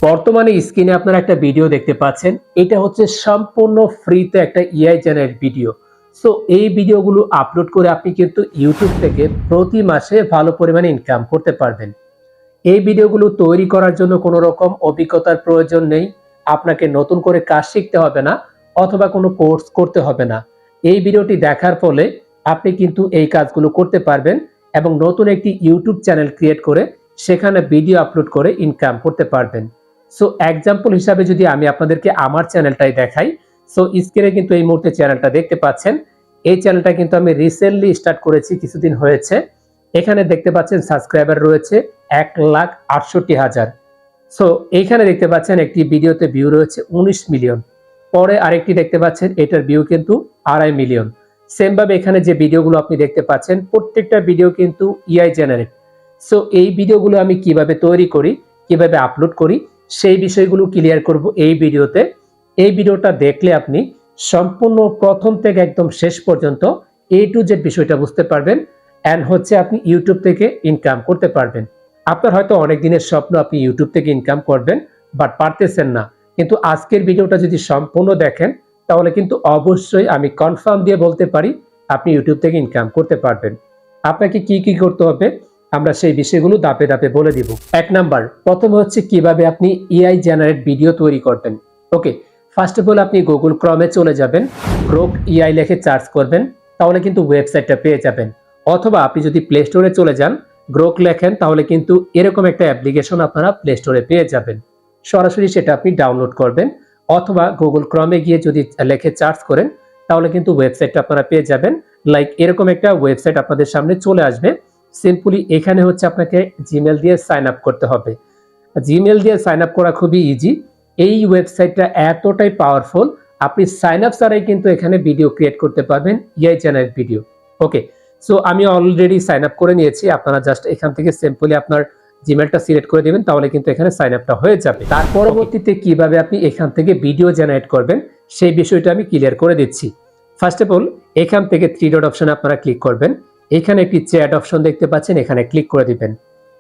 বর্তমানে স্ক্রিনে আপনারা একটা ভিডিও দেখতে পাচ্ছেন। এটা হচ্ছে সম্পূর্ণ ফ্রিতে একটা এআই জেনারেট ভিডিও। সো এই ভিডিওগুলো আপলোড করে আপনি কিন্তু ইউটিউব থেকে প্রতি মাসে ভালো পরিমাণে ইনকাম করতে পারবেন। এই ভিডিওগুলো তৈরি করার জন্য কোনো রকম অভিজ্ঞতার প্রয়োজন নেই। আপনাকে নতুন করে কাজ শিখতে হবে না অথবা কোনো কোর্স করতে হবে না। এই ভিডিওটি দেখার ফলে আপনি কিন্তু এই কাজগুলো করতে পারবেন এবং নতুন একটি ইউটিউব চ্যানেল ক্রিয়েট করে সেখানে ভিডিও আপলোড করে ইনকাম করতে পারবেন। সো এক্সাম্পল হিসাবে যদি আমি আপনাদেরকে আমার চ্যানেলটাই দেখাই, সো স্ক্রিনে কিন্তু এই মুহূর্তে চ্যানেলটা দেখতে পাচ্ছেন। এই চ্যানেলটা কিন্তু আমি রিসেন্টলি স্টার্ট করেছি, কিছুদিন হয়েছে। এখানে দেখতে পাচ্ছেন সাবস্ক্রাইবার রয়েছে 1,68,000। সো এইখানে দেখতে পাচ্ছেন একটি ভিডিওতে ভিউ রয়েছে 19 মিলিয়ন। পরে আরেকটি দেখতে পাচ্ছেন, এটার ভিউ কিন্তু 2.5 মিলিয়ন। সেম ভাবে এখানে যে ভিডিওগুলো আপনি দেখতে পাচ্ছেন প্রত্যেকটা ভিডিও কিন্তু এআই জেনারেট। সো এই ভিডিওগুলো আমি কিভাবে তৈরি করি, কিভাবে আপলোড করি, সেই বিষয়গুলো ক্লিয়ার করব এই ভিডিওতে। এই ভিডিওটা দেখলে আপনি সম্পূর্ণ প্রথম থেকে একদম শেষ পর্যন্ত A to Z বিষয়টা বুঝতে পারবেন এন্ড হচ্ছে আপনি ইউটিউব থেকে ইনকাম করতে পারবেন। আপনার হয়তো অনেক দিনের স্বপ্ন আপনি ইউটিউব থেকে ইনকাম করবেন, বাট পারতেছেন না। কিন্তু আজকের ভিডিওটা যদি সম্পূর্ণ দেখেন তাহলে কিন্তু অবশ্যই আমি কনফার্ম দিয়ে বলতে পারি আপনি ইউটিউব থেকে ইনকাম করতে পারবেন। আপনাকে কি কি করতে হবে আমরা সেই বিষয়গুলো ধাপে ধাপে বলে দিব। 1 নাম্বার, প্রথম হচ্ছে কিভাবে আপনি এআই জেনারেট ভিডিও তৈরি করবেন। ওকে, ফার্স্ট অফ অল আপনি গুগল ক্রমে চলে যাবেন, গ্রোক এআই লিখে সার্চ করবেন, তাহলে কিন্তু ওয়েবসাইটটা পেয়ে যাবেন। অথবা আপনি যদি প্লে স্টোরে চলে যান, গ্রোক লেখেন, তাহলে কিন্তু এরকম একটা অ্যাপ্লিকেশন আপনারা প্লে স্টোরে পেয়ে যাবেন। সরাসরি সেটা আপনি ডাউনলোড করবেন অথবা গুগল ক্রমে গিয়ে যদি লিখে সার্চ করেন তাহলে কিন্তু ওয়েবসাইটটা আপনারা পেয়ে যাবেন। লাইক এরকম একটা ওয়েবসাইট আপনাদের সামনে চলে আসবে। সিম্পলি এখানে হচ্ছে আপনাকে জিমেল দিয়ে সাইন আপ করতে হবে। জিমেল দিয়ে সাইন আপ করা খুবই ইজি। এই ওয়েবসাইটটা এতটাই পাওয়ারফুল, আপনি সাইন আপ ছাড়াই কিন্তু এখানে ভিডিও ক্রিয়েট করতে পারবেন, এআই জেনারেট ভিডিও। ওকে, সো আমি অলরেডি সাইন আপ করে নিয়েছি। আপনারা জাস্ট এখান থেকে সিম্পলি আপনার জিমেলটা সিলেক্ট করে দিবেন, তাহলে কিন্তু এখানে সাইন আপটা হয়ে যাবে। তার পরবর্তীতে কিভাবে আপনি এখান থেকে ভিডিও জেনারেট করবেন সেই বিষয়টা আমি ক্লিয়ার করে দিচ্ছি। ফার্স্ট অফ অল এখান থেকে 3 ডট অপশনে আপনারা ক্লিক করবেন। এখানে একটি চ্যাট অপশন দেখতে পাচ্ছেন, এখানে ক্লিক করে দিবেন।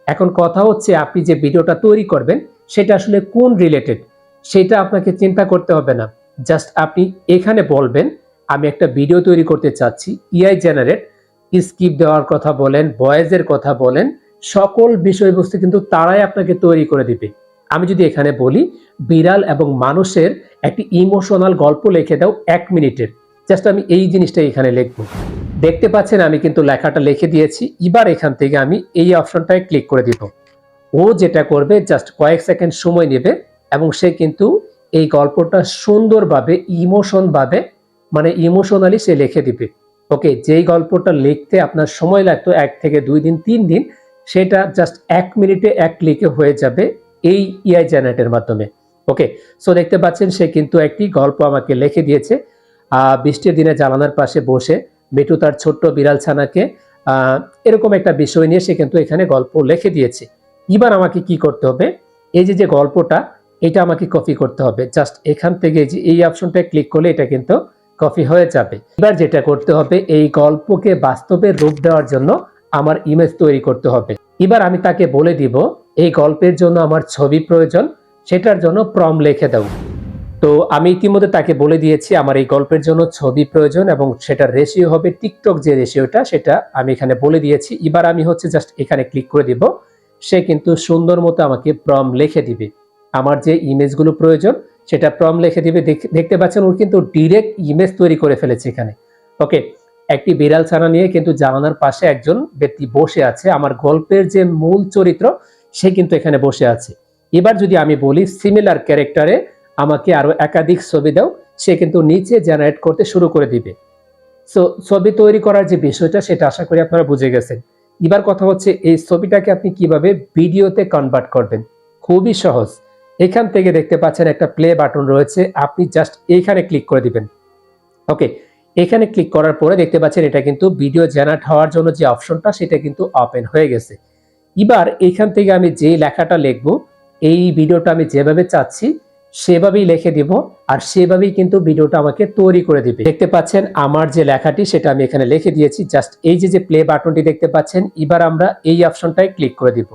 এখন কথা হচ্ছে আপনি যে ভিডিওটা তৈরি করবেন সেটা আসলে কোন রিলেটেড সেটা আপনাকে চিন্তা করতে হবে না। জাস্ট আপনি এখানে বলবেন আমি একটা ভিডিও তৈরি করতে চাচ্ছি এআই জেনারেট, স্ক্রিপ্ট দেওয়ার কথা বলেন, ভয়েসের কথা বলেন, সকল বিষয়বস্তু কিন্তু তারাই আপনাকে তৈরি করে দিবে। আমি যদি এখানে বলি বিড়াল এবং মানুষের একটি ইমোশনাল গল্প লিখে দাও 1 মিনিটের, জাস্ট আমি এই জিনিসটা এখানে লিখব। দেখতে পাচ্ছেন আমি কিন্তু লেখাটা লিখে দিয়েছি। এবার এখান থেকে আমি এই অপশনটায় ক্লিক করে দিব। ও যেটা করবে জাস্ট কয়েক সেকেন্ড সময় নেবে এবং সে কিন্তু এই গল্পটা সুন্দরভাবে মানে ইমোশনালি সে লিখে দিবে। ওকে, যেই গল্পটা লিখতে আপনার সময় লাগতো 1 থেকে 2 দিন 3 দিন, সেটা জাস্ট 1 মিনিটে 1 ক্লিকে হয়ে যাবে এই এআই জেনারেটরের মাধ্যমে। ওকে, সো দেখতে পাচ্ছেন সে কিন্তু একটি গল্প আমাকে লিখে দিয়েছে। বৃষ্টির দিনে জানালার পাশে বসে মিঠু তার ছোট্ট বিড়াল ছানাকে এরকম একটা বিষয় নিয়ে সে কিন্তু এখানে গল্প লিখে দিয়েছে। এবার আমাকে কি করতে হবে, এই যে গল্পটা এটা আমাকে কপি করতে হবে। জাস্ট এখান থেকে যে এই অপশনটায় ক্লিক করলে এটা কিন্তু কপি হয়ে যাবে। এবার যেটা করতে হবে, এই গল্পকে বাস্তবে রূপ দেওয়ার জন্য আমার ইমেজ তৈরি করতে হবে। এবার আমি তাকে বলে দিব এই গল্পের জন্য আমার ছবি প্রয়োজন, সেটার জন্য প্রম্পট লিখে দাও। তো আমি ইতিমধ্যে তাকে বলে দিয়েছি আমার এই গল্পের জন্য ছবি প্রয়োজন এবং সেটার রেশিও হবে টিকটক যে রেশিওটা, সেটা আমি এখানে বলে দিয়েছি। এবার আমি হচ্ছে জাস্ট এখানে ক্লিক করে দিব। সে কিন্তু সুন্দর মতো আমাকে প্রম্পট লিখে দিবে। আমার যে ইমেজগুলো প্রয়োজন সেটা প্রম্পট লিখে দিবে। দেখতে পাচ্ছেন ও কিন্তু ডিরেক্ট ইমেজ তৈরি করে ফেলেছে এখানে। ওকে, একটি বিড়াল ছানা নিয়ে কিন্তু জানালার পাশে একজন ব্যক্তি বসে আছে। আমার গল্পের যে মূল চরিত্র সে কিন্তু এখানে বসে আছে। এবার যদি আমি বলি সিমিলার ক্যারেক্টারে আমাকে আরো একাধিক ছবি দাও, সে কিন্তু নিচে জেনারেট করতে শুরু করে দিবে। সো ছবি তৈরি করার যে বিষয়টা সেটা আশা করি আপনারা বুঝে গেছেন। এবার কথা হচ্ছে এই ছবিটাকে আপনি কিভাবে ভিডিওতে কনভার্ট করবেন। খুবই সহজ। এখান থেকে দেখতে পাচ্ছেন একটা প্লে বাটন রয়েছে, আপনি জাস্ট এইখানে ক্লিক করে দিবেন। ওকে, এখানে ক্লিক করার পরে দেখতে পাচ্ছেন এটা কিন্তু ভিডিও জেনারেট হওয়ার জন্য যে অপশনটা সেটা কিন্তু ওপেন হয়ে গেছে। এবার এখান থেকে আমি যেই লেখাটা লিখব, এই ভিডিওটা আমি যেভাবে চাচ্ছি সেভাবেই লিখে দিব আর সেভাবেই কিন্তু ভিডিওটা আমাকে তৈরি করে দিবে। দেখতে পাচ্ছেন আমার যে লেখাটি সেটা আমি এখানে লিখে দিয়েছি। জাস্ট এই যে প্লে বাটনটি দেখতে পাচ্ছেন, এবার আমরা এই অপশনটায় ক্লিক করে দিব।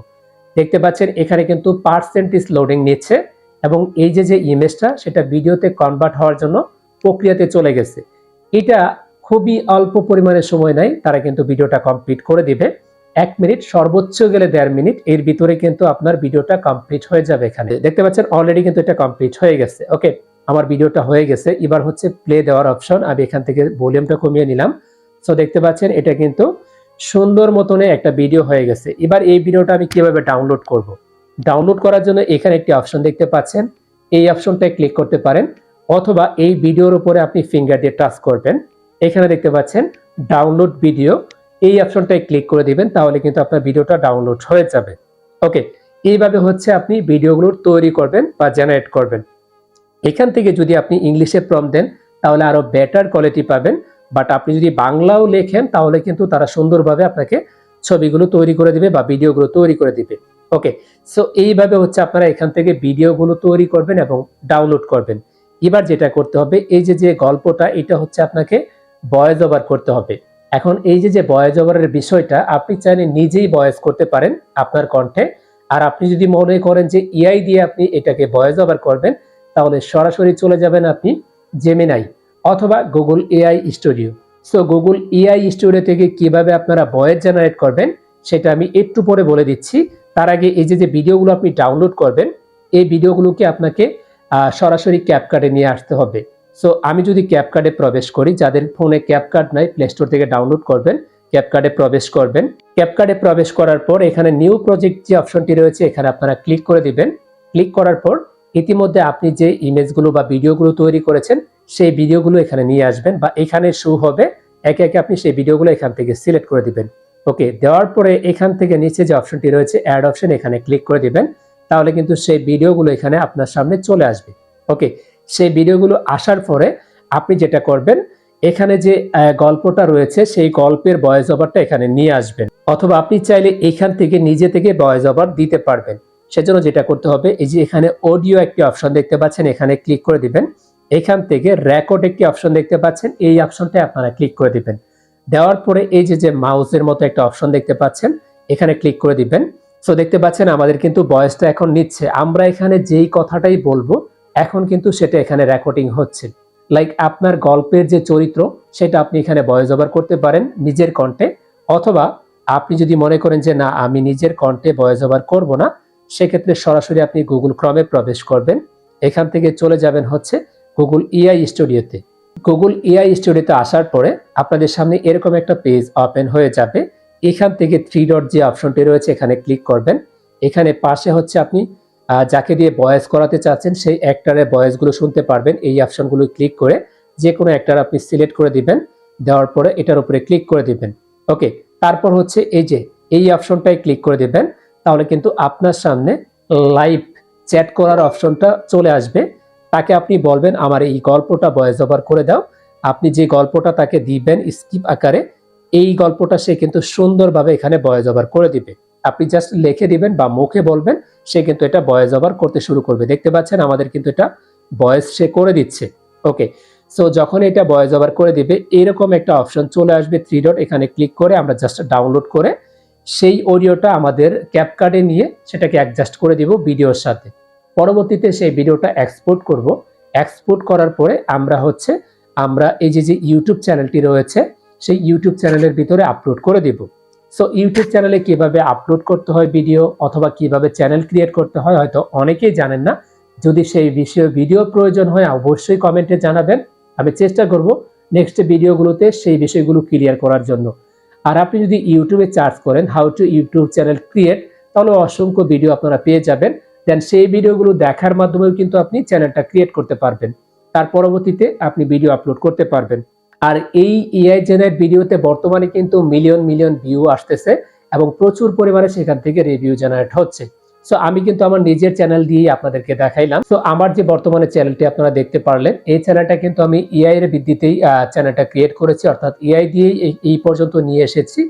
দেখতে পাচ্ছেন এখানে কিন্তু পার্সেন্টেজ লোডিং নিচ্ছে এবং এই যে ইমেজটা সেটা ভিডিওতে কনভার্ট হওয়ার জন্য প্রক্রিয়াতে চলে গেছে। এটা খুবই অল্প পরিমাণে সময় নেয়, তারা কিন্তু ভিডিওটা কমপ্লিট করে দিবে। 1 মিনিট, সর্বোচ্চ গেলে 1.5 মিনিট, এর ভিতরে কিন্তু আপনার ভিডিওটা কমপ্লিট হয়ে যাবে। এখানে দেখতে পাচ্ছেন অলরেডি কিন্তু এটা কমপ্লিট হয়ে গেছে। ওকে, আমার ভিডিওটা হয়ে গেছে। এবার হচ্ছে প্লে দেওয়ার অপশন। আমি এখান থেকে ভলিউমটা কমিয়ে নিলাম। সো দেখতে পাচ্ছেন এটা কিন্তু সুন্দর মতনে একটা ভিডিও হয়ে গেছে। এবার এই ভিডিওটা আমি কিভাবে ডাউনলোড করব? ডাউনলোড করার জন্য এখানে একটি অপশন দেখতে পাচ্ছেন, এই অপশনটায় ক্লিক করতে পারেন, অথবা এই ভিডিওর উপরে আপনি ফিঙ্গার দিয়ে টাচ করবেন। এখানে দেখতে পাচ্ছেন ডাউনলোড ভিডিও, এই অপশনটায় ক্লিক করে দিবেন, তাহলে কিন্তু আপনার ভিডিওটা ডাউনলোড হয়ে যাবে। ওকে, এইভাবে হচ্ছে আপনি ভিডিওগুলো তৈরি করবেন বা জেনারেট করবেন। এখান থেকে যদি আপনি ইংলিশে প্রম্পট দেন তাহলে আরো বেটার কোয়ালিটি পাবেন, বাট আপনি যদি বাংলাও লেখেন তাহলে কিন্তু তারা সুন্দরভাবে আপনাকে ছবিগুলো তৈরি করে দিবে বা ভিডিওগুলো তৈরি করে দিবে। ওকে, সো এইভাবে হচ্ছে আপনারা এখান থেকে ভিডিওগুলো তৈরি করবেন এবং ডাউনলোড করবেন। এবার যেটা করতে হবে, এই যে গল্পটা, এটা হচ্ছে আপনাকে ভয়েস ওভার করতে হবে। এখন এই যে ভয়েস ওভারের বিষয়টা, আপনি চাইলে নিজেই ভয়েস করতে পারেন আপনার কণ্ঠে। আর আপনি যদি মনে করেন যে এআই দিয়ে আপনি এটাকে ভয়েস ওভার করবেন, তাহলে সরাসরি চলে যাবেন আপনি জেমিনাই অথবা Google AI studio. So Google AI studio থেকে কিভাবে আপনারা ভয়েস জেনারেট করবেন সেটা আমি একটু পরে বলে দিচ্ছি। তার আগে এই যে ভিডিওগুলো আপনি ডাউনলোড করবেন, এই ভিডিওগুলোকে আপনাকে সরাসরি ক্যাপকাটে নিয়ে আসতে হবে। সো আমি যদি ক্যাপকাটে প্রবেশ করি, যাদের ফোনে ক্যাপকাট নাই প্লে স্টোর থেকে ডাউনলোড করবেন, ক্যাপকাটে প্রবেশ করবেন। ক্যাপকাটে প্রবেশ করার পর এখানে নিউ প্রজেক্ট যে অপশনটি রয়েছে এখানে আপনারা ক্লিক করে দিবেন। ক্লিক করার পর ইতিমধ্যে আপনি যে ইমেজগুলো বা ভিডিওগুলো তৈরি করেছেন সেই ভিডিওগুলো এখানে নিয়ে আসবেন, বা এখানে শো হবে। একে একে আপনি সেই ভিডিওগুলো এখান থেকে সিলেক্ট করে দিবেন। ওকে, দেওয়ার পরে এখান থেকে নিচে যে অপশনটি রয়েছে অ্যাড অপশন, এখানে ক্লিক করে দিবেন। তাহলে কিন্তু সেই ভিডিওগুলো এখানে আপনার সামনে চলে আসবে। ওকে, সেই ভিডিওগুলো আসার পরে আপনি যেটা করবেন, এখানে যে গল্পটা রয়েছে সেই গল্পের ভয়েস ওভারটা এখানে নিয়ে আসবেন, অথবা আপনি চাইলে এখান থেকে নিজে থেকে ভয়েস ওভার দিতে পারবেন। সেজন্য যেটা করতে হবে, এই যে এখানে অডিও একটি অপশন দেখতে পাচ্ছেন, এখানে ক্লিক করে দিবেন। এখান থেকে রেকর্ড একটি অপশন দেখতে পাচ্ছেন, এই অপশনটা আপনারা ক্লিক করে দিবেন। দেওয়ার পরে এই যে মাউসের মতো একটা অপশন দেখতে পাচ্ছেন, এখানে ক্লিক করে দিবেন। সো দেখতে পাচ্ছেন আমাদের কিন্তু ভয়েসটা এখন নিচ্ছে। আমরা এখানে যেই কথাটাই বলবো এখন কিন্তু সেটা এখানে রেকর্ডিং হচ্ছে। লাইক আপনার গল্পের যে চরিত্র সেটা আপনি এখানে ভয়েস ওভার করতে পারেন নিজের কণ্ঠে, অথবা আপনি যদি মনে করেন যে না আমি নিজের কণ্ঠে ভয়েস ওভার করব না, সেক্ষেত্রে সরাসরি আপনি গুগল ক্রমে প্রবেশ করবেন। এখান থেকে চলে যাবেন হচ্ছে গুগল এআই স্টুডিওতে। গুগল এআই স্টুডিওতে আসার পরে আপনাদের সামনে এরকম একটা পেজ ওপেন হয়ে যাবে। এখান থেকে 3 ডট যে অপশনটি রয়েছে এখানে ক্লিক করবেন। এখানে পাশে হচ্ছে আপনি যাকে দিয়ে ভয়েস করাতে চাচ্ছেন সেই অ্যাক্টরের ভয়েসগুলো শুনতে পারবেন। এই অপশনগুলো ক্লিক করে যে কোনো অ্যাক্টর আপনি সিলেক্ট করে দিবেন। দেওয়ার পরে এটার উপরে ক্লিক করে দিবেন। ওকে, তারপর হচ্ছে এই অপশনটায় ক্লিক করে দিবেন। তাহলে কিন্তু আপনার সামনে লাইভ চ্যাট করার অপশনটা চলে আসবে। তাকে আপনি বলবেন আমার এই গল্পটা ভয়েস ওভার করে দাও। আপনি যে গল্পটা তাকে দিবেন স্ক্রিপ্ট আকারে, এই গল্পটা সে কিন্তু সুন্দরভাবে এখানে ভয়েস ওভার করে দিবে। আপনি জাস্ট লিখে দিবেন বা মুখে বলবেন, সে কিন্তু এটা ভয়েস ওভার করতে শুরু করবে। দেখতে পাচ্ছেন আমাদের কিন্তু এটা ভয়েস সে করে দিচ্ছে। ওকে, সো যখন এটা ভয়েস ওভার করে দিবে এরকম একটা অপশন চলে আসবে 3 ডট, এখানে ক্লিক করে আমরা জাস্ট ডাউনলোড করে সেই অডিওটা আমাদের ক্যাপকাটে নিয়ে সেটাকে অ্যাডজাস্ট করে দিব ভিডিওর সাথে। পরবর্তীতে সেই ভিডিওটা এক্সপোর্ট করব। এক্সপোর্ট করার পরে আমরা এই যে ইউটিউব চ্যানেলটি রয়েছে সেই ইউটিউব চ্যানেলের ভিতরে আপলোড করে দিব। সো ইউটিউব চ্যানেলে কিভাবে আপলোড করতে হয় ভিডিও, অথবা কিভাবে চ্যানেল ক্রিয়েট করতে হয় হয়তো অনেকেই জানেন না। যদি সেই বিষয়ে ভিডিও প্রয়োজন হয় অবশ্যই কমেন্টে জানাবেন। আমি চেষ্টা করব নেক্সট ভিডিওগুলোতে সেই বিষয়গুলো ক্লিয়ার করার জন্য। আর আপনি যদি ইউটিউবে সার্চ করেন how to YouTube channel create, তাহলে অসংখ্য ভিডিও আপনারা পেয়ে যাবেন। দেন সেই ভিডিওগুলো দেখার মাধ্যমেও কিন্তু আপনি চ্যানেলটা ক্রিয়েট করতে পারবেন। তার পরবর্তীতে আপনি ভিডিও আপলোড করতে পারবেন। আর এই এআই জেনারেট ভিডিওতে বর্তমানে কিন্তু মিলিয়ন মিলিয়ন ভিউ আসতেছে এবং প্রচুর পরিমাণে সেখান থেকে রিভিউ জেনারেট হচ্ছে। সো আমি কিন্তু আমার নিজের চ্যানেল দিয়েই আপনাদেরকে দেখাইলাম। সো আমার যে বর্তমানে চ্যানেলটি আপনারা দেখতে পারলেন, এই চ্যানেলটা কিন্তু আমি এআই এর ভিত্তিতেই চ্যানেলটা ক্রিয়েট করেছি, অর্থাৎ এআই দিয়েই এই পর্যন্ত নিয়ে এসেছি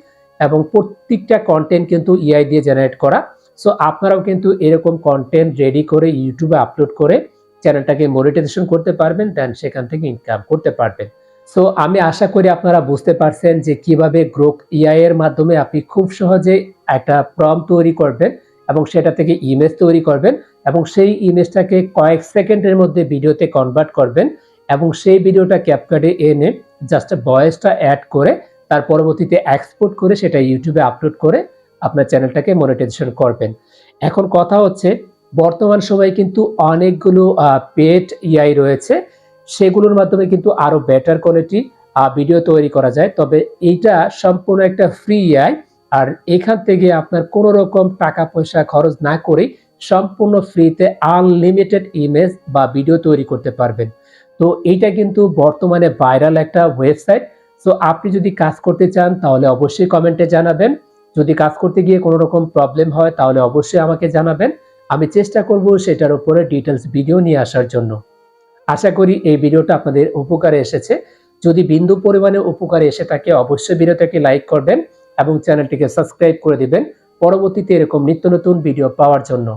এবং প্রত্যেকটা কন্টেন্ট কিন্তু এআই দিয়ে জেনারেট করা। সো আপনারাও কিন্তু এরকম কন্টেন্ট রেডি করে ইউটিউবে আপলোড করে চ্যানেলটাকে মনিটাইজেশন করতে পারবেন, দেন সেখান থেকে ইনকাম করতে পারবেন। সো আমি আশা করি আপনারা বুঝতে পারছেন যে কিভাবে গ্রোক এআই এর মাধ্যমে আপনি খুব সহজে একটা প্রম্পট তৈরি করবেন এবং সেটা থেকে ইমেজ তৈরি করবেন এবং সেই ইমেজটাকে কয়েক সেকেন্ডের মধ্যে ভিডিওতে কনভার্ট করবেন এবং সেই ভিডিওটা ক্যাপকাটে এনে জাস্ট ভয়েসটা অ্যাড করে তার পরবর্তীতে এক্সপোর্ট করে সেটা ইউটিউবে আপলোড করে আপনার চ্যানেলটাকে মনিটাইজেশন করবেন। এখন কথা হচ্ছে বর্তমান সময়ে কিন্তু অনেকগুলো পেড ইআই রয়েছে, সেগুলোর মাধ্যমে কিন্তু আরো বেটার কোয়ালিটি ভিডিও তৈরি করা যায়। তবে এইটা সম্পূর্ণ একটা ফ্রি ইআই, আর এখান থেকে আপনার কোনো রকম টাকা পয়সা খরচ না করে সম্পূর্ণ ফ্রিতে আনলিমিটেড ইমেজ বা ভিডিও তৈরি করতে পারবেন। তো এইটা কিন্তু বর্তমানে ভাইরাল একটা ওয়েবসাইট। সো আপনি যদি কাজ করতে চান তাহলে অবশ্যই কমেন্টে জানাবেন। যদি কাজ করতে গিয়ে কোনো রকম প্রবলেম হয় তাহলে অবশ্যই আমাকে জানাবেন। আমি চেষ্টা করব সেটার উপরে ডিটেলস ভিডিও নিয়ে আসার জন্য। আশা করি এই ভিডিওটা আপনাদের উপকারে এসেছে। যদি বিন্দু পরিমাণে উপকারে এসে থাকে অবশ্যই ভিডিওটাকে লাইক করবেন এবং চ্যানেলটিকে সাবস্ক্রাইব করে দিবেন পরবর্তীতে এরকম নিত্য নতুন ভিডিও পাওয়ার জন্য।